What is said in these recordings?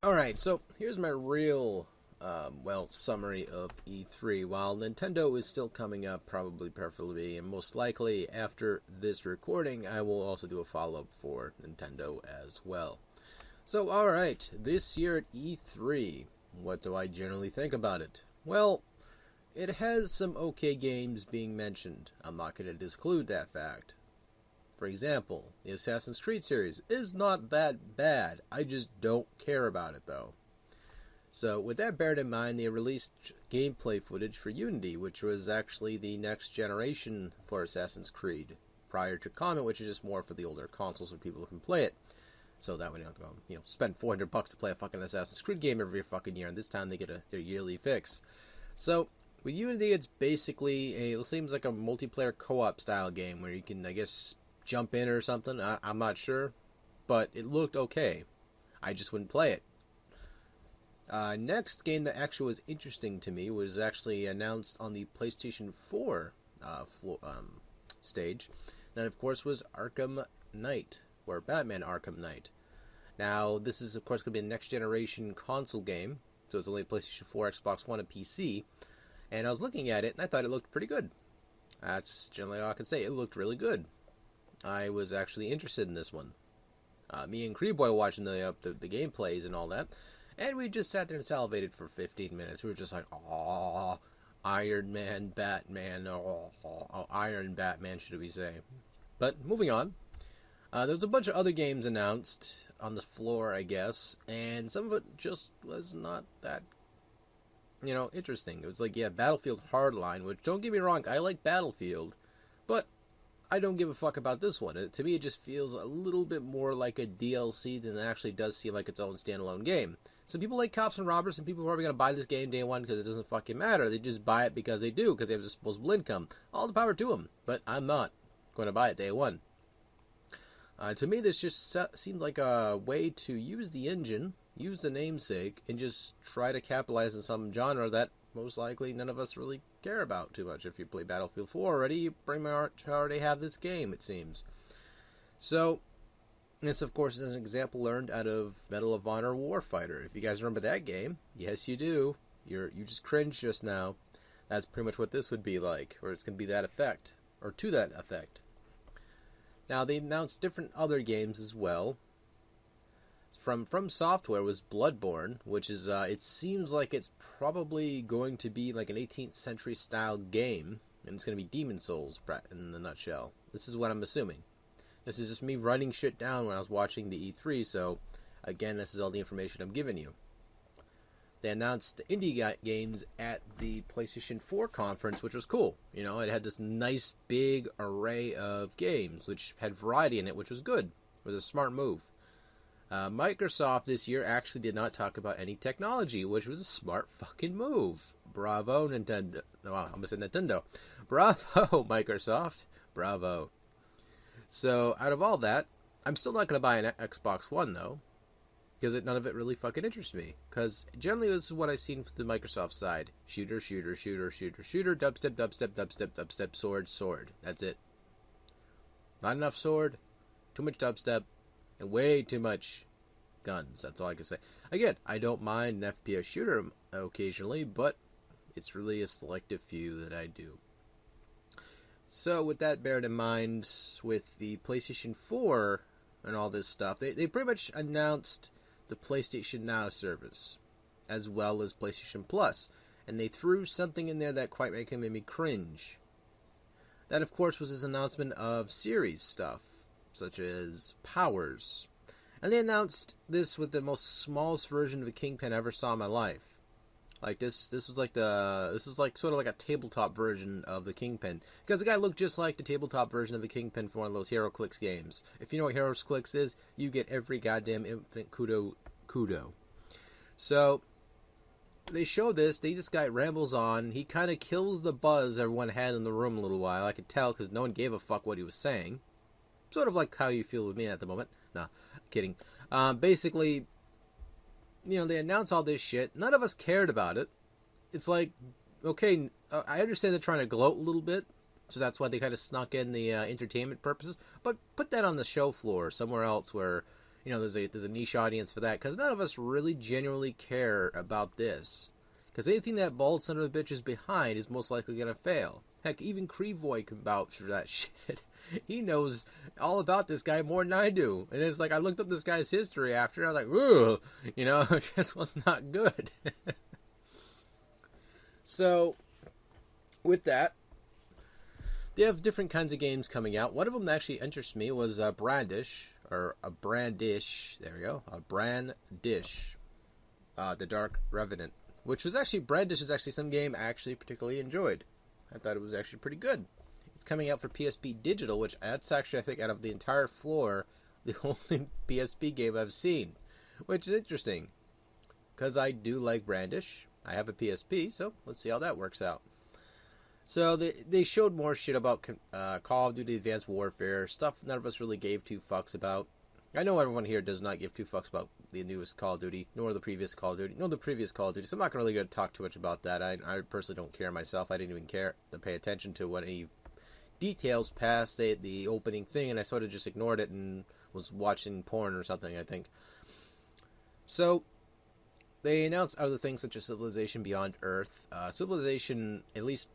Alright, so here's my real, summary of E3. While Nintendo is still coming up, probably preferably, and most likely after this recording, I will also do a follow-up for Nintendo as well. So, alright, this year at E3, what do I generally think about it? Well, it has some okay games being mentioned. I'm not going to disclude that fact. For example, the Assassin's Creed series is not that bad. I just don't care about it, though. So, with that beared in mind, they released gameplay footage for Unity, which was actually the next generation for Assassin's Creed, prior to Comet, which is just more for the older consoles so people can play it. So that way you don't have to go, spend $400 to play a fucking Assassin's Creed game every fucking year, and this time they get their yearly fix. So, with Unity, it's basically it seems like a multiplayer co-op style game where you can, I guess, jump in or something. I'm not sure, but it looked okay. I just wouldn't play it. Next game that actually was interesting to me was actually announced on the PlayStation 4 stage. That, of course, was Arkham Knight, or Batman Arkham Knight. Now, this is, of course, going to be a next-generation console game, so it's only PlayStation 4, Xbox One, and PC. And I was looking at it, and I thought it looked pretty good. That's generally all I can say. It looked really good. I was actually interested in this one. Me and Creeboy were watching the gameplays and all that, and we just sat there and salivated for 15 minutes. We were just like, "Aww, Iron Man, Batman, Iron Batman," should we say. But, moving on. There was a bunch of other games announced on the floor, I guess, and some of it just was not that, interesting. It was like, Battlefield Hardline, which, don't get me wrong, I like Battlefield, but I don't give a fuck about this one. To me, it just feels a little bit more like a DLC than it actually does seem like its own standalone game. So people like Cops and Robbers, and people are probably going to buy this game day one because it doesn't fucking matter. They just buy it because they do, because they have disposable income. All the power to them. But I'm not going to buy it day one. To me, this just seemed like a way to use the engine, use the namesake, and just try to capitalize on some genre that most likely none of us really care about too much. If you play Battlefield 4 already, you pretty much already have this game, it seems. So, this, of course, is an example learned out of Medal of Honor Warfighter. If you guys remember that game, yes you do. You just cringed just now. That's pretty much what this would be like, or it's going to be that effect, or to that effect. Now, they announced different other games as well. From Software was Bloodborne, which is, it seems like it's probably going to be like an 18th century style game, and it's going to be Demon Souls in the nutshell. This is what I'm assuming. This is just me writing shit down when I was watching the E3, so, again, this is all the information I'm giving you. They announced indie games at the PlayStation 4 conference, which was cool. It had this nice big array of games, which had variety in it, which was good. It was a smart move. Microsoft this year actually did not talk about any technology, which was a smart fucking move. Bravo, Nintendo. No, I'm going to say Nintendo. Bravo, Microsoft. Bravo. So, out of all that, I'm still not going to buy an Xbox One, though, because none of it really fucking interests me. Because generally, this is what I've seen with the Microsoft side. Shooter, shooter, shooter, shooter, shooter, dubstep, dubstep, dubstep, dubstep, sword, sword. That's it. Not enough sword, too much dubstep, and way too much guns. That's all I can say. Again, I don't mind an FPS shooter occasionally, but it's really a selective few that I do. So, with that beared in mind, with the PlayStation 4 and all this stuff, they pretty much announced the PlayStation Now service, as well as PlayStation Plus, and they threw something in there that quite made me cringe. That, of course, was his announcement of series stuff, such as Powers. And they announced this with the most smallest version of a Kingpin I ever saw in my life. Like this was like sort of like a tabletop version of the Kingpin, because the guy looked just like the tabletop version of the Kingpin for one of those HeroClix games. If you know what HeroClix is, you get every goddamn infinite kudo. So they show this. This guy rambles on. He kind of kills the buzz everyone had in the room a little while. I could tell because no one gave a fuck what he was saying. Sort of like how you feel with me at the moment. Nah, kidding. Basically, they announce all this shit. None of us cared about it. It's like, okay, I understand they're trying to gloat a little bit, so that's why they kind of snuck in the entertainment purposes. But put that on the show floor somewhere else where there's a niche audience for that, because none of us really genuinely care about this. Because anything that bald son of a bitch is behind is most likely going to fail. Heck, even Crevoy can vouch for that shit. He knows all about this guy more than I do. And it's like, I looked up this guy's history after, I was like, ooh, it just was not good. So, with that, they have different kinds of games coming out. One of them that actually interests me was Brandish, there we go, Brandish, The Dark Revenant, which was actually, Brandish is actually some game I actually particularly enjoyed. I thought it was actually pretty good. It's coming out for PSP Digital, which that's actually, I think, out of the entire floor, the only PSP game I've seen, which is interesting, because I do like Brandish. I have a PSP, so let's see how that works out. So they showed more shit about Call of Duty Advanced Warfare, stuff none of us really gave two fucks about. I know everyone here does not give two fucks about the newest Call of Duty, nor the previous Call of Duty, so I'm not really going to talk too much about that. I personally don't care myself. I didn't even care to pay attention to what any details past the opening thing, and I sort of just ignored it and was watching porn or something, I think. So, they announced other things such as Civilization Beyond Earth. Civilization, at least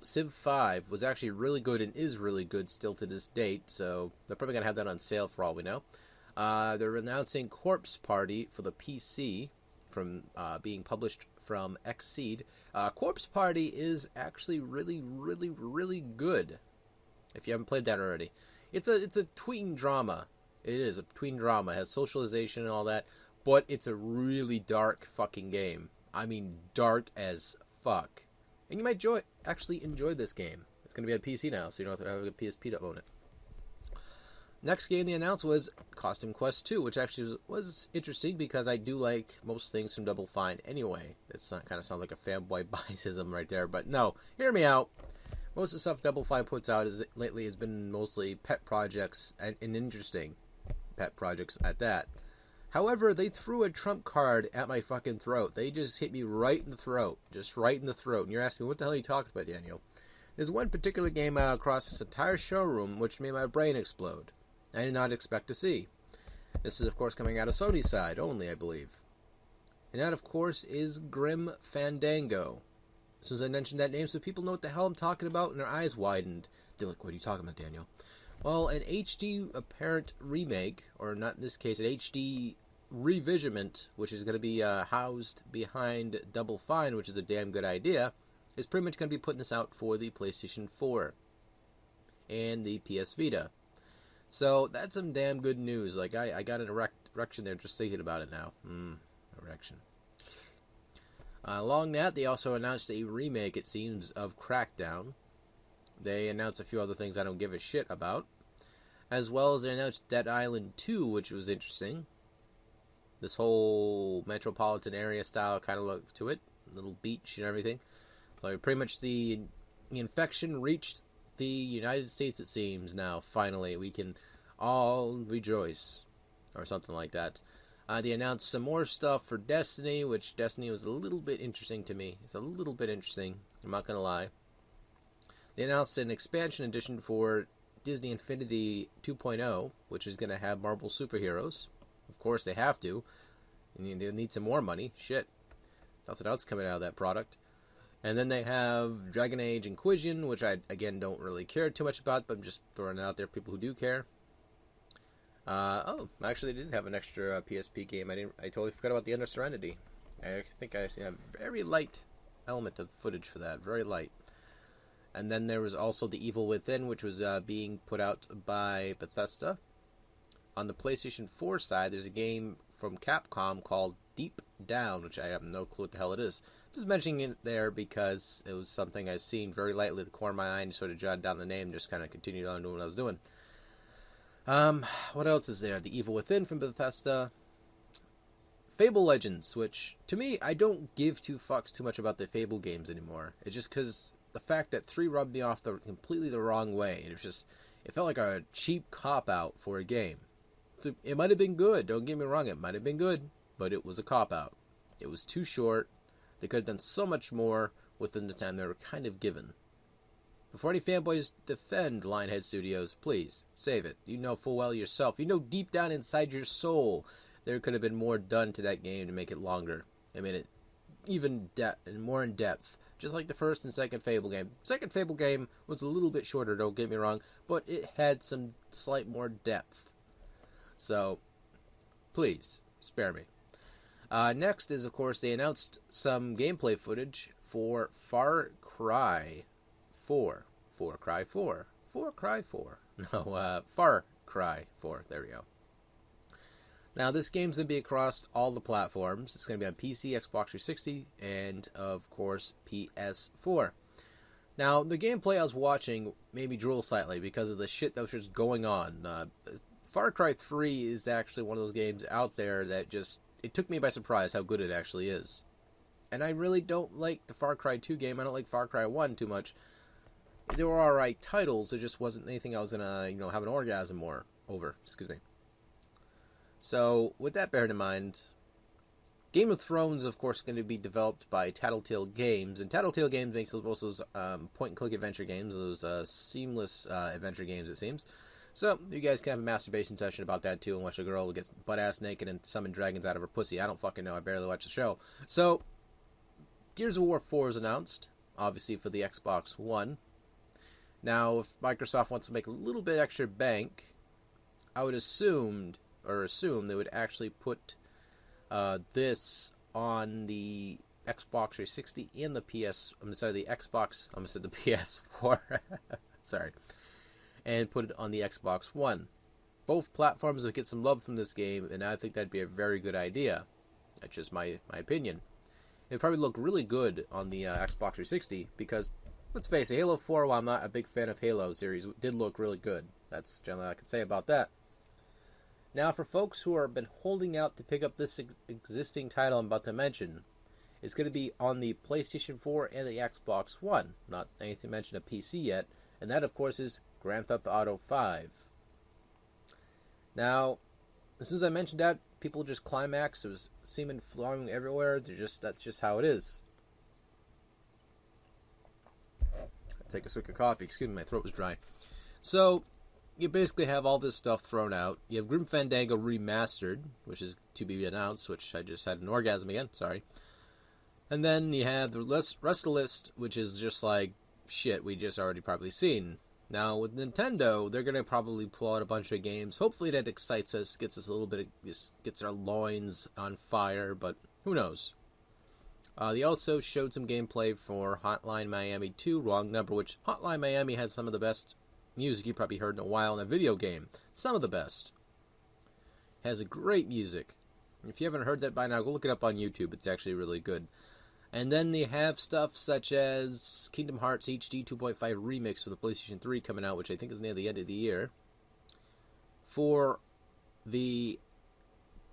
Civ 5, was actually really good and is really good still to this date, so they're probably going to have that on sale for all we know. They're announcing Corpse Party for the PC, from being published from Xseed. Corpse Party is actually really, really, really good, if you haven't played that already. It's a tween drama. It is a tween drama. It has socialization and all that, but it's a really dark fucking game. I mean, dark as fuck. And you might actually enjoy this game. It's going to be on PC now, so you don't have to have a PSP to own it. Next game they announced was Costume Quest 2, which actually was interesting because I do like most things from Double Fine anyway. It's not kind of sounds like a fanboy biasism right there, but no, hear me out. Most of the stuff Double Fine puts out lately has been mostly pet projects, and interesting pet projects at that. However, they threw a trump card at my fucking throat. They just hit me right in the throat. Just right in the throat. And you're asking me, what the hell are you talking about, Daniel? There's one particular game across this entire showroom which made my brain explode. I did not expect to see. This is, of course, coming out of Sony's side only, I believe. And that, of course, is Grim Fandango. As soon as I mentioned that name, so people know what the hell I'm talking about, and their eyes widened. They're like, what are you talking about, Daniel? Well, an HD apparent remake, or not in this case, an HD revisionment, which is going to be housed behind Double Fine, which is a damn good idea, is pretty much going to be putting this out for the PlayStation 4 and the PS Vita. So that's some damn good news. Like, I got an erection there just thinking about it now. Erection. Along that, they also announced a remake, it seems, of Crackdown. They announced a few other things I don't give a shit about. As well as they announced Dead Island 2, which was interesting. This whole metropolitan area style kind of look to it. Little beach and everything. So pretty much the infection reached the United States, it seems, now. Finally, we can all rejoice. Or something like that. They announced some more stuff for Destiny, which Destiny was a little bit interesting to me. It's a little bit interesting, I'm not going to lie. They announced an expansion edition for Disney Infinity 2.0, which is going to have Marvel superheroes. Of course, they have to. They need some more money. Shit. Nothing else coming out of that product. And then they have Dragon Age Inquisition, which I, again, don't really care too much about, but I'm just throwing it out there for people who do care. Actually, I did have an extra PSP game. I totally forgot about the Under Serenity. I think I see a very light element of footage for that. Very light. And then there was also The Evil Within, which was being put out by Bethesda. On the PlayStation 4 side, there's a game from Capcom called Deep Down, which I have no clue what the hell it is. I'm just mentioning it there because it was something I've seen very lightly at the corner of my eye and sort of jotted down the name and just kind of continued on doing what I was doing. What else is there? The Evil Within from Bethesda. Fable Legends, which, to me, I don't give two fucks too much about the Fable games anymore. It's just because the fact that 3 rubbed me off completely the wrong way. It felt like a cheap cop-out for a game. It might have been good, don't get me wrong, it might have been good, but it was a cop-out. It was too short. They could have done so much more within the time they were kind of given. Before any fanboys defend Lionhead Studios, please, save it. You know full well yourself. You know deep down inside your soul there could have been more done to that game to make it longer. I mean, it even more in depth. Just like the first and second Fable game. Second Fable game was a little bit shorter, don't get me wrong, but it had some slight more depth. So, please, spare me. Next is, of course, they announced some gameplay footage for Far Cry 4. Far Cry 4. Far Cry 4. No, Far Cry 4. There we go. Now, this game's going to be across all the platforms. It's going to be on PC, Xbox 360, and, of course, PS4. Now, the gameplay I was watching made me drool slightly because of the shit that was just going on. Far Cry 3 is actually one of those games out there that just... It took me by surprise how good it actually is. And I really don't like the Far Cry 2 game. I don't like Far Cry 1 too much. They were alright titles. It just wasn't anything I was going to, have an orgasm over. Excuse me. So, with that bearing in mind, Game of Thrones, of course, is going to be developed by Tattletale Games, and Tattletale Games makes most of those point-and-click adventure games, those seamless adventure games, it seems. So, you guys can have a masturbation session about that, too, and watch a girl get butt-ass naked and summon dragons out of her pussy. I don't fucking know, I barely watch the show. So, Gears of War 4 is announced, obviously for the Xbox One. Now, if Microsoft wants to make a little bit extra bank, I would assume they would actually put this on the Xbox 360 and the Xbox, I almost said the PS4, sorry, and put it on the Xbox One. Both platforms would get some love from this game, and I think that'd be a very good idea. That's just my opinion. It'd probably look really good on the Xbox 360, because, let's face it, Halo 4, while I'm not a big fan of Halo series, did look really good. That's generally all I can say about that. Now, for folks who have been holding out to pick up this existing title I'm about to mention, it's going to be on the PlayStation 4 and the Xbox One. Not anything mentioned a PC yet. And that, of course, is Grand Theft Auto 5. Now, as soon as I mentioned that, people just climax. There was semen flowing everywhere. That's just how it is. Take a swig of coffee. Excuse me, my throat was dry. So, you basically have all this stuff thrown out. You have Grim Fandango Remastered, which is to be announced, which I just had an orgasm again, sorry. And then you have the rest of the list, which is just like shit we just already probably seen. Now, with Nintendo, they're going to probably pull out a bunch of games. Hopefully that excites us, gets us a little bit, gets our loins on fire, but who knows. They also showed some gameplay for Hotline Miami 2, Wrong Number, which Hotline Miami has some of the best music you probably heard in a while in a video game. Some of the best. Has a great music. If you haven't heard that by now, go look it up on YouTube. It's actually really good. And then they have stuff such as Kingdom Hearts HD 2.5 Remix for the PlayStation 3 coming out, which I think is near the end of the year. For the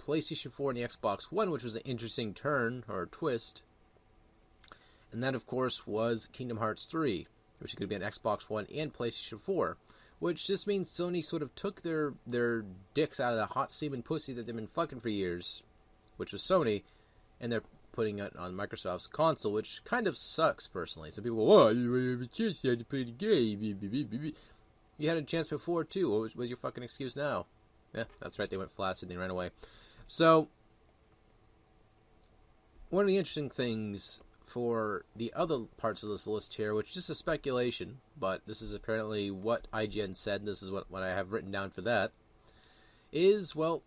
PlayStation 4 and the Xbox One, which was an interesting turn, or twist. And that, of course, was Kingdom Hearts 3, which is going to be on Xbox One and PlayStation 4, which just means Sony sort of took their dicks out of the hot semen pussy that they've been fucking for years, which was Sony, and they're putting it on Microsoft's console, which kind of sucks, personally. Some people go, oh, you had a chance to play the game. You had a chance before, too. What was your fucking excuse now? Yeah, that's right, they went flaccid and they ran away. So, one of the interesting things for the other parts of this list here, which is just a speculation, but this is apparently what IGN said, and this is what I have written down for that, is, well,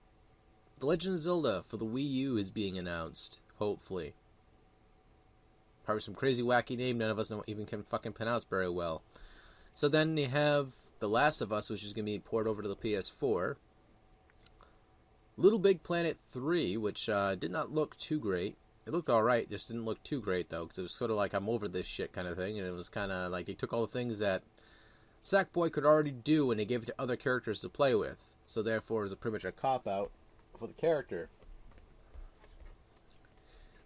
The Legend of Zelda for the Wii U is being announced, hopefully. Probably some crazy wacky name none of us even can fucking pronounce very well. So then you have The Last of Us, which is going to be ported over to the PS4. Little Big Planet 3, which did not look too great. It looked alright, just didn't look too great, though, because it was sort of like I'm over this shit kind of thing, and it was kind of like they took all the things that Sackboy could already do and they gave it to other characters to play with. So therefore, it was pretty much a cop-out for the character.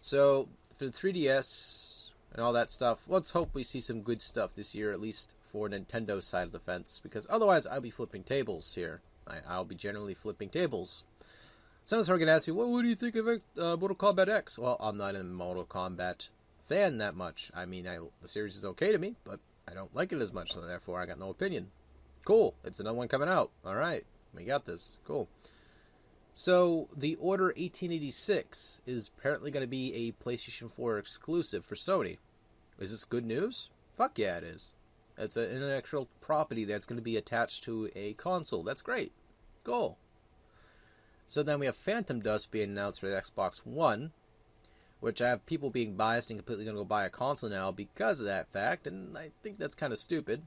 So, for the 3DS and all that stuff, let's hope we see some good stuff this year, at least for Nintendo's side of the fence, because otherwise I'll be flipping tables here. I'll be generally flipping tables. Someone's probably going to ask me, well, what do you think of Mortal Kombat X? Well, I'm not a Mortal Kombat fan that much. I mean, the series is okay to me, but I don't like it as much, so therefore I got no opinion. Cool, it's another one coming out. Alright, we got this. Cool. So, the Order 1886 is apparently going to be a PlayStation 4 exclusive for Sony. Is this good news? Fuck yeah, it is. It's an intellectual property that's going to be attached to a console. That's great. Cool. So then we have Phantom Dust being announced for the Xbox One, which I have people being biased and completely going to go buy a console now because of that fact, and I think that's kind of stupid.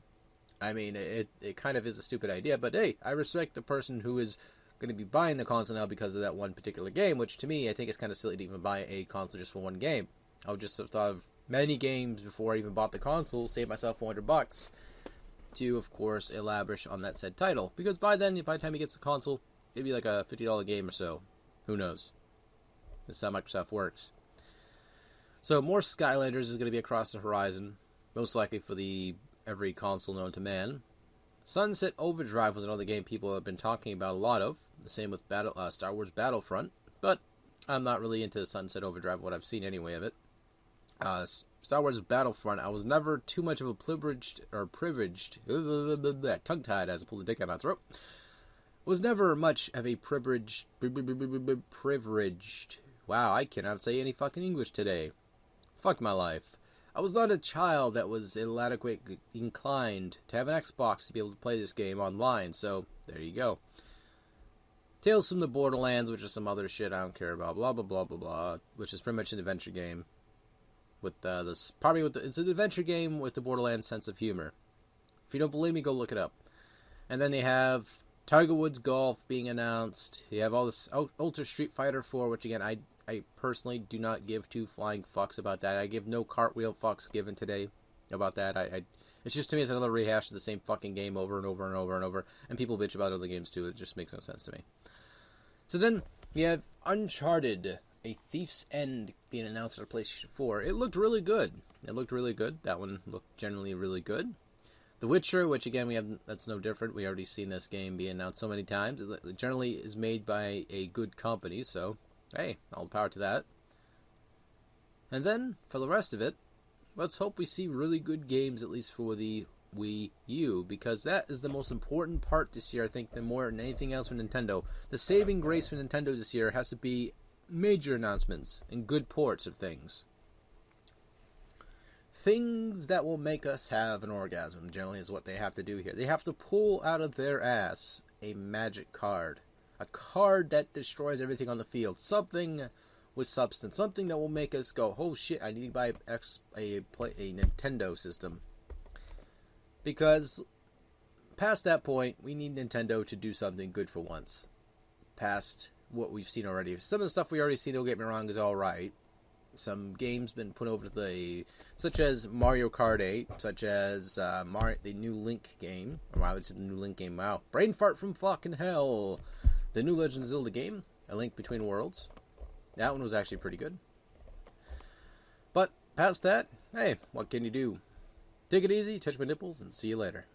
I mean, it kind of is a stupid idea, but hey, I respect the person who is going to be buying the console now because of that one particular game, which to me, I think is kind of silly to even buy a console just for one game. I would just have thought of many games before I even bought the console, save myself $400 to, of course, elaborate on that said title. Because by then, by the time he gets the console, it'd be like a $50 game or so. Who knows? This is how Microsoft works. So more Skylanders is going to be across the horizon, most likely for every console known to man. Sunset Overdrive was another game people have been talking about a lot of. The same with Star Wars Battlefront, but I'm not really into Sunset Overdrive, what I've seen anyway of it. Star Wars Battlefront, I was never too much of a privileged, tongue-tied as I pulled a dick out of my throat. Was never much of a privileged, wow, I cannot say any fucking English today. Fuck my life. I was not a child that was inadequately inclined to have an Xbox to be able to play this game online, so there you go. Tales from the Borderlands, which is some other shit I don't care about, blah blah blah blah blah, which is pretty much an adventure game. It's an adventure game with the Borderlands sense of humor. If you don't believe me, go look it up. And then they have Tiger Woods Golf being announced. You have all this Ultra Street Fighter 4, which again, I personally do not give two flying fucks about that. I give no cartwheel fucks given today about that. It's just, to me, it's another rehash of the same fucking game over and over and over and over. And people bitch about other games too. It just makes no sense to me. So then, you have Uncharted, A Thief's End being announced for PlayStation 4. It looked really good. That one looked generally really good. The Witcher, which again, that's no different. We already seen this game be announced so many times. It generally is made by a good company, so hey, all the power to that. And then, for the rest of it, let's hope we see really good games, at least for the Wii U, because that is the most important part this year, I think, more than anything else for Nintendo. The saving grace for Nintendo this year has to be major announcements and good ports of things. Things that will make us have an orgasm, generally, is what they have to do here. They have to pull out of their ass a magic card. A card that destroys everything on the field. Something with substance. Something that will make us go, oh shit, I need to buy a Nintendo system. Because past that point, we need Nintendo to do something good for once. Past what we've seen already. Some of the stuff we already see, don't get me wrong, is alright. Some games been put over to such as Mario Kart 8, such as the new Link game. Or I would say the new Link game, wow. Brain fart from fucking hell. The new Legend of Zelda game, A Link Between Worlds. That one was actually pretty good. But past that, hey, what can you do? Take it easy, touch my nipples, and see you later.